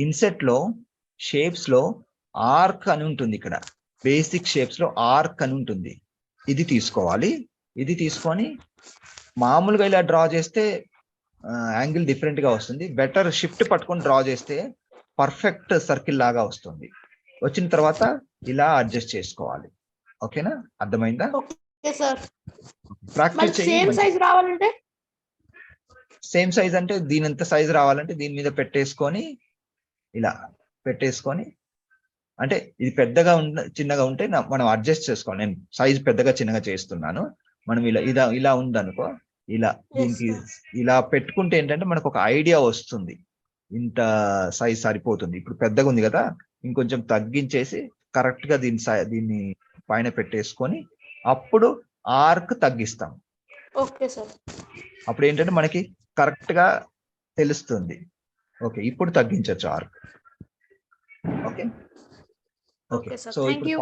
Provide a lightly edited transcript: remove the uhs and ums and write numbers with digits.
INCET లో shapes లో arc అని ఉంటుంది. ఇక్కడ బేసిక్ షేప్స్ లో ఆర్క్ అని ఉంటుంది. ఇది తీసుకోవాలి. ఇది తీసుకొని మామూలుగా ఇలా డ్రా చేస్తే యాంగిల్ డిఫరెంట్ గా వస్తుంది. బెటర్ షిఫ్ట్ పట్టుకొని డ్రా చేస్తే పర్ఫెక్ట్ సర్కిల్ లాగా వస్తుంది. వచ్చిన తర్వాత ఇలా అడ్జస్ట్ చేసుకోవాలి. ఓకేనా, అర్థమైందా? Okay sir. ప్రాక్టీస్ చేయి. సేమ్ సైజ్ రావాలంటే సేమ్ సైజ్ అంటే దీని ఎంత సైజ్ రావాలంటే దీని మీద పెట్టేసుకొని ఇలా పెట్టేసుకొని, అంటే ఇది పెద్దగా చిన్నగా ఉంటే మనం అడ్జస్ట్ చేసుకోవాలి. నేను సైజ్ పెద్దగా చిన్నగా చేస్తున్నాను. మనం ఇలా ఉందనుకో, ఇలా దీనికి ఇలా పెట్టుకుంటే ఏంటంటే మనకు ఒక ఐడియా వస్తుంది. ఇంత సైజ్ సరిపోతుంది. ఇప్పుడు పెద్దగా ఉంది కదా, ఇంకొంచెం తగ్గించేసి కరెక్ట్ గా దీన్ని పైన పెట్టేసుకొని అప్పుడు ఆర్క్ తగ్గిస్తాం. Okay sir. అప్పుడు ఏంటంటే మనకి కరెక్ట్ గా తెలుస్తుంది. ఓకే, ఇప్పుడు తగ్గించవచ్చు ఆర్క్. Okay okay. సో ఇప్పుడు